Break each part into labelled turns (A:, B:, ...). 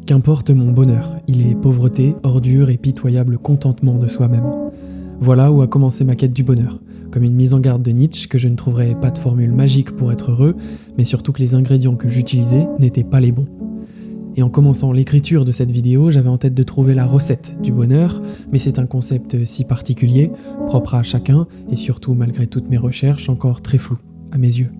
A: Qu'importe mon bonheur, il est pauvreté, ordure et pitoyable contentement de soi-même. Voilà où a commencé ma quête du bonheur, comme une mise en garde de Nietzsche que je ne trouverais pas de formule magique pour être heureux, mais surtout que les ingrédients que j'utilisais n'étaient pas les bons. Et en commençant l'écriture de cette vidéo, j'avais en tête de trouver la recette du bonheur, mais c'est un concept si particulier, propre à chacun, et surtout malgré toutes mes recherches, encore très flou, à mes yeux.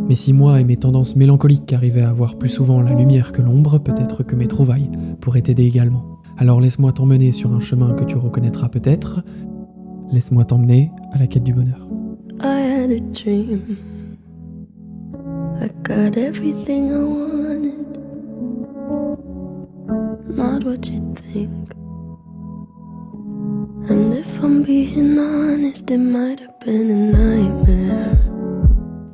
A: Mais si moi et mes tendances mélancoliques arrivaient à voir plus souvent la lumière que l'ombre, peut-être que mes trouvailles pourraient t'aider également. Alors laisse-moi t'emmener sur un chemin que tu reconnaîtras peut-être, laisse-moi t'emmener à la quête du bonheur.
B: I had a dream. I got everything I wanted. Not what you think. And if I'm being honest, it might have been a nightmare.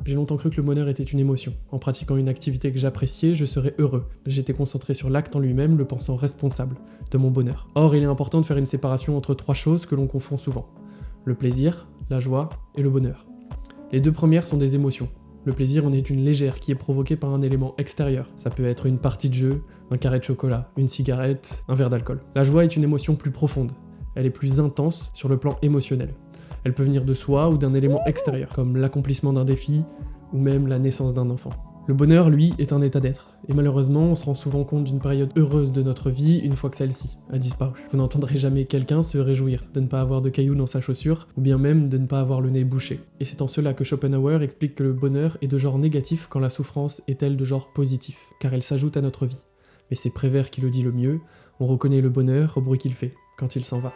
A: J'ai longtemps cru que le bonheur était une émotion. En pratiquant une activité que j'appréciais, je serais heureux. J'étais concentré sur l'acte en lui-même, le pensant responsable de mon bonheur. Or, il est important de faire une séparation entre trois choses que l'on confond souvent. Le plaisir, la joie et le bonheur. Les deux premières sont des émotions. Le plaisir en est une légère qui est provoquée par un élément extérieur. Ça peut être une partie de jeu, un carré de chocolat, une cigarette, un verre d'alcool. La joie est une émotion plus profonde. Elle est plus intense sur le plan émotionnel. Elle peut venir de soi ou d'un élément extérieur, comme l'accomplissement d'un défi ou même la naissance d'un enfant. Le bonheur, lui, est un état d'être. Et malheureusement, on se rend souvent compte d'une période heureuse de notre vie une fois que celle-ci a disparu. Vous n'entendrez jamais quelqu'un se réjouir de ne pas avoir de cailloux dans sa chaussure, ou bien même de ne pas avoir le nez bouché. Et c'est en cela que Schopenhauer explique que le bonheur est de genre négatif quand la souffrance est elle de genre positif, car elle s'ajoute à notre vie. Mais c'est Prévert qui le dit le mieux, on reconnaît le bonheur au bruit qu'il fait, quand il s'en va.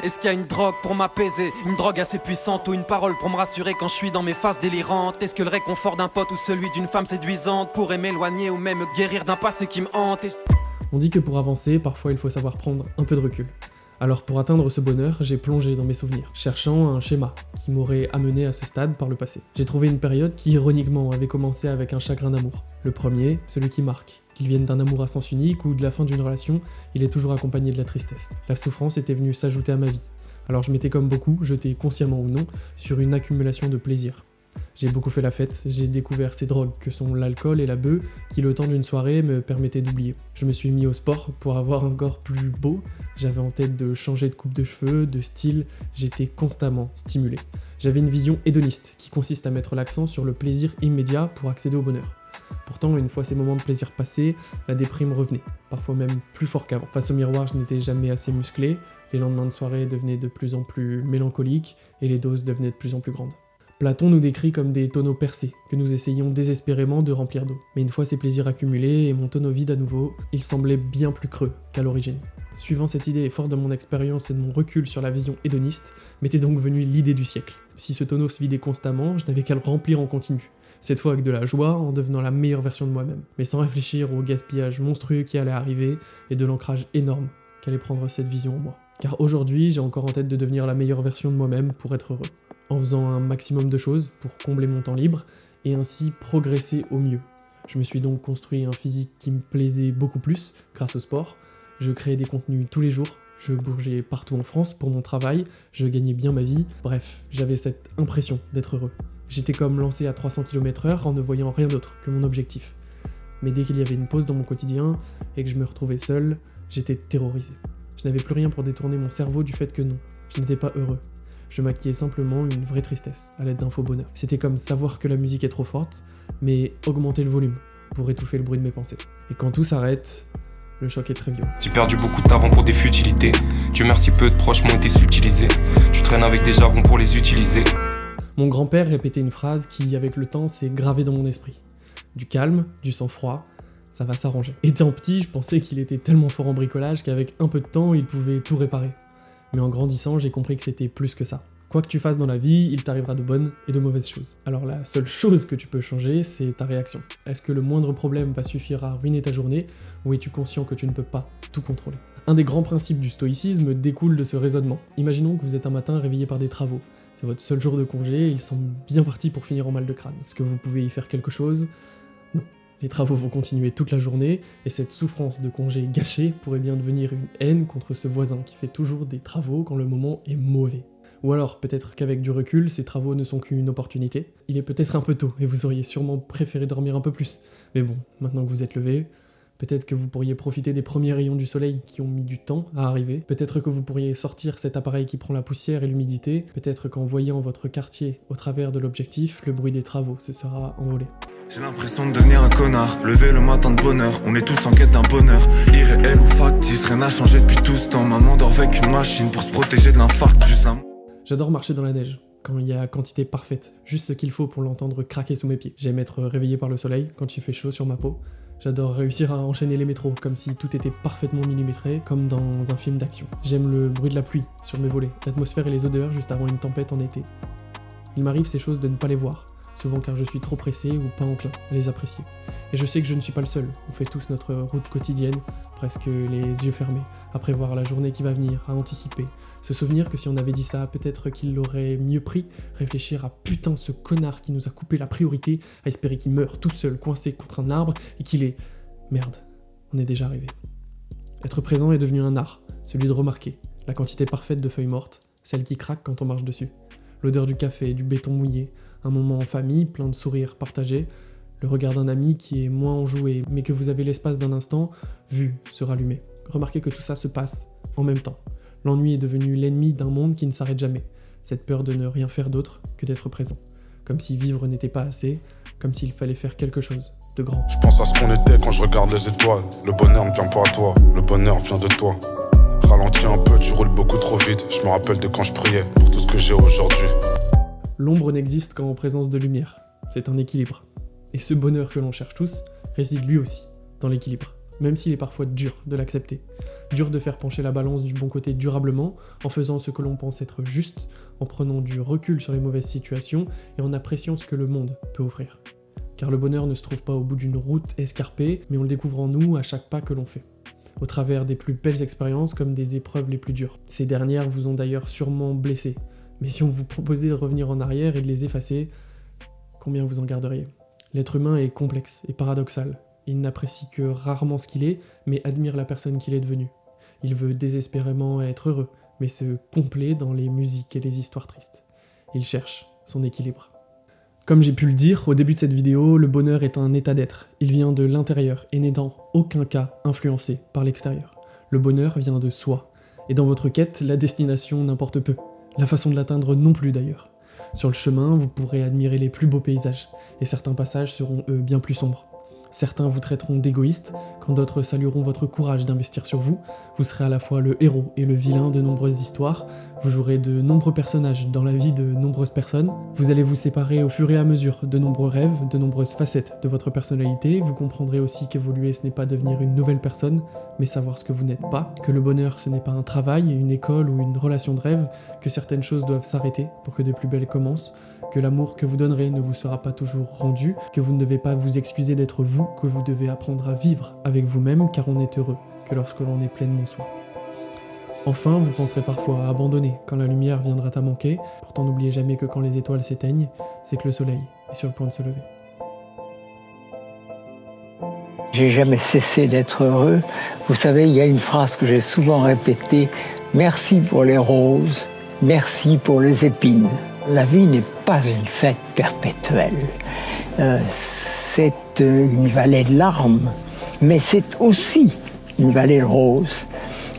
C: Est-ce qu'il y a une drogue pour m'apaiser, une drogue assez puissante ou une parole pour me rassurer quand je suis dans mes phases délirantes? Est-ce que le réconfort d'un pote ou celui d'une femme séduisante pourrait m'éloigner ou même me guérir d'un passé qui me hante?
A: On dit que pour avancer, parfois il faut savoir prendre un peu de recul. Alors pour atteindre ce bonheur, j'ai plongé dans mes souvenirs, cherchant un schéma qui m'aurait amené à ce stade par le passé. J'ai trouvé une période qui, ironiquement, avait commencé avec un chagrin d'amour. Le premier, celui qui marque. Qu'il vienne d'un amour à sens unique ou de la fin d'une relation, il est toujours accompagné de la tristesse. La souffrance était venue s'ajouter à ma vie. Alors je m'étais comme beaucoup jeté, consciemment ou non, sur une accumulation de plaisir. J'ai beaucoup fait la fête, j'ai découvert ces drogues que sont l'alcool et la beuh qui le temps d'une soirée me permettaient d'oublier. Je me suis mis au sport pour avoir un corps plus beau, j'avais en tête de changer de coupe de cheveux, de style, j'étais constamment stimulé. J'avais une vision hédoniste qui consiste à mettre l'accent sur le plaisir immédiat pour accéder au bonheur. Pourtant, une fois ces moments de plaisir passés, la déprime revenait, parfois même plus fort qu'avant. Face au miroir, je n'étais jamais assez musclé, les lendemains de soirée devenaient de plus en plus mélancoliques et les doses devenaient de plus en plus grandes. Platon nous décrit comme des tonneaux percés, que nous essayions désespérément de remplir d'eau. Mais une fois ces plaisirs accumulés et mon tonneau vide à nouveau, il semblait bien plus creux qu'à l'origine. Suivant cette idée et fort de mon expérience et de mon recul sur la vision hédoniste, m'était donc venue l'idée du siècle. Si ce tonneau se vidait constamment, je n'avais qu'à le remplir en continu. Cette fois avec de la joie, en devenant la meilleure version de moi-même. Mais sans réfléchir au gaspillage monstrueux qui allait arriver et de l'ancrage énorme qu'allait prendre cette vision en moi. Car aujourd'hui, j'ai encore en tête de devenir la meilleure version de moi-même pour être heureux. En faisant un maximum de choses pour combler mon temps libre et ainsi progresser au mieux. Je me suis donc construit un physique qui me plaisait beaucoup plus grâce au sport. Je créais des contenus tous les jours, je bougeais partout en France pour mon travail, je gagnais bien ma vie. Bref, j'avais cette impression d'être heureux. J'étais comme lancé à 300 km/h en ne voyant rien d'autre que mon objectif. Mais dès qu'il y avait une pause dans mon quotidien et que je me retrouvais seul, j'étais terrorisé. Je n'avais plus rien pour détourner mon cerveau du fait que non, je n'étais pas heureux. Je maquillais simplement une vraie tristesse à l'aide d'un faux bonheur. C'était comme savoir que la musique est trop forte, mais augmenter le volume pour étouffer le bruit de mes pensées. Et quand tout s'arrête, le choc est très violent.
D: J'ai perdu beaucoup de temps pour des futilités. Dieu merci, peu de proches m'ont été subtilisés. Je traîne avec des javons pour les utiliser.
A: Mon grand-père répétait une phrase qui, avec le temps, s'est gravée dans mon esprit. Du calme, du sang-froid, ça va s'arranger. Étant petit, je pensais qu'il était tellement fort en bricolage qu'avec un peu de temps, il pouvait tout réparer. Mais en grandissant, j'ai compris que c'était plus que ça. Quoi que tu fasses dans la vie, il t'arrivera de bonnes et de mauvaises choses. Alors la seule chose que tu peux changer, c'est ta réaction. Est-ce que le moindre problème va suffire à ruiner ta journée, ou es-tu conscient que tu ne peux pas tout contrôler? Un des grands principes du stoïcisme découle de ce raisonnement. Imaginons que vous êtes un matin réveillé par des travaux. C'est votre seul jour de congé et il semble bien parti pour finir en mal de crâne. Est-ce que vous pouvez y faire quelque chose? Non. Les travaux vont continuer toute la journée, et cette souffrance de congé gâché pourrait bien devenir une haine contre ce voisin qui fait toujours des travaux quand le moment est mauvais. Ou alors, peut-être qu'avec du recul, ces travaux ne sont qu'une opportunité. Il est peut-être un peu tôt, et vous auriez sûrement préféré dormir un peu plus. Mais bon, maintenant que vous êtes levé, Peut-être que vous pourriez profiter des premiers rayons du soleil qui ont mis du temps à arriver. Peut-être que vous pourriez sortir cet appareil qui prend la poussière et l'humidité. Peut-être qu'en voyant votre quartier au travers de l'objectif, le bruit des travaux se sera envolé.
E: J'ai l'impression de devenir un connard, lever le matin de bonheur. On est tous en quête d'un bonheur, irréel ou factice. Rien n'a changé depuis tout ce temps. Maman dort avec une machine pour se protéger de l'infarctus.
A: J'adore marcher dans la neige, quand il y a quantité parfaite, juste ce qu'il faut pour l'entendre craquer sous mes pieds. J'aime être réveillé par le soleil quand il fait chaud sur ma peau. J'adore réussir à enchaîner les métros, comme si tout était parfaitement millimétré, comme dans un film d'action. J'aime le bruit de la pluie sur mes volets, l'atmosphère et les odeurs juste avant une tempête en été. Il m'arrive ces choses de ne pas les voir, souvent car je suis trop pressé ou pas enclin à les apprécier. Et je sais que je ne suis pas le seul, on fait tous notre route quotidienne, presque les yeux fermés, à prévoir la journée qui va venir, à anticiper, se souvenir que si on avait dit ça, peut-être qu'il l'aurait mieux pris, réfléchir à putain ce connard qui nous a coupé la priorité, à espérer qu'il meure tout seul, coincé contre un arbre, et qu'il est... Merde, on est déjà arrivé. Être présent est devenu un art, celui de remarquer la quantité parfaite de feuilles mortes, celles qui craquent quand on marche dessus, l'odeur du café, du béton mouillé, un moment en famille, plein de sourires partagés, le regard d'un ami qui est moins enjoué, mais que vous avez l'espace d'un instant, vu se rallumer. Remarquez que tout ça se passe en même temps. L'ennui est devenu l'ennemi d'un monde qui ne s'arrête jamais. Cette peur de ne rien faire d'autre que d'être présent. Comme si vivre n'était pas assez, comme s'il fallait faire quelque chose de grand.
F: Je pense à ce qu'on était quand je regarde les étoiles. Le bonheur ne vient pas à toi, le bonheur vient de toi. Ralentis un peu, tu roules beaucoup trop vite. Je me rappelle de quand je priais pour tout ce que j'ai aujourd'hui.
A: L'ombre n'existe qu'en présence de lumière. C'est un équilibre. Et ce bonheur que l'on cherche tous réside lui aussi dans l'équilibre. Même s'il est parfois dur de l'accepter. Dur de faire pencher la balance du bon côté durablement, en faisant ce que l'on pense être juste, en prenant du recul sur les mauvaises situations et en appréciant ce que le monde peut offrir. Car le bonheur ne se trouve pas au bout d'une route escarpée, mais on le découvre en nous à chaque pas que l'on fait. Au travers des plus belles expériences comme des épreuves les plus dures. Ces dernières vous ont d'ailleurs sûrement blessé. Mais si on vous proposait de revenir en arrière et de les effacer, combien vous en garderiez ? L'être humain est complexe et paradoxal. Il n'apprécie que rarement ce qu'il est, mais admire la personne qu'il est devenu. Il veut désespérément être heureux, mais se complaît dans les musiques et les histoires tristes. Il cherche son équilibre. Comme j'ai pu le dire au début de cette vidéo, le bonheur est un état d'être. Il vient de l'intérieur et n'est dans aucun cas influencé par l'extérieur. Le bonheur vient de soi. Et dans votre quête, la destination n'importe peu. La façon de l'atteindre non plus d'ailleurs. Sur le chemin, vous pourrez admirer les plus beaux paysages, et certains passages seront eux bien plus sombres. Certains vous traiteront d'égoïste, quand d'autres salueront votre courage d'investir sur vous. Vous serez à la fois le héros et le vilain de nombreuses histoires. Vous jouerez de nombreux personnages dans la vie de nombreuses personnes. Vous allez vous séparer au fur et à mesure de nombreux rêves, de nombreuses facettes de votre personnalité. Vous comprendrez aussi qu'évoluer ce n'est pas devenir une nouvelle personne, mais savoir ce que vous n'êtes pas. Que le bonheur ce n'est pas un travail, une école ou une relation de rêve. Que certaines choses doivent s'arrêter pour que de plus belles commencent. Que l'amour que vous donnerez ne vous sera pas toujours rendu, que vous ne devez pas vous excuser d'être vous, que vous devez apprendre à vivre avec vous-même car on est heureux que lorsque l'on est pleinement soi. Enfin, vous penserez parfois à abandonner quand la lumière viendra à manquer, pourtant n'oubliez jamais que quand les étoiles s'éteignent, c'est que le soleil est sur le point de se lever.
G: J'ai jamais cessé d'être heureux. Vous savez, il y a une phrase que j'ai souvent répétée, « Merci pour les roses, merci pour les épines ». La vie n'est pas une fête perpétuelle. C'est une vallée de larmes, mais c'est aussi une vallée de roses.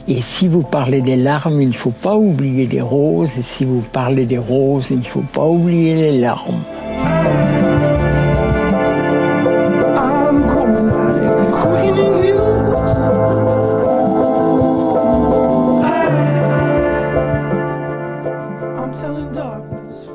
G: Et si vous parlez des larmes, il ne faut pas oublier les roses. Et si vous parlez des roses, il ne faut pas oublier les larmes.
H: I'm telling darkness.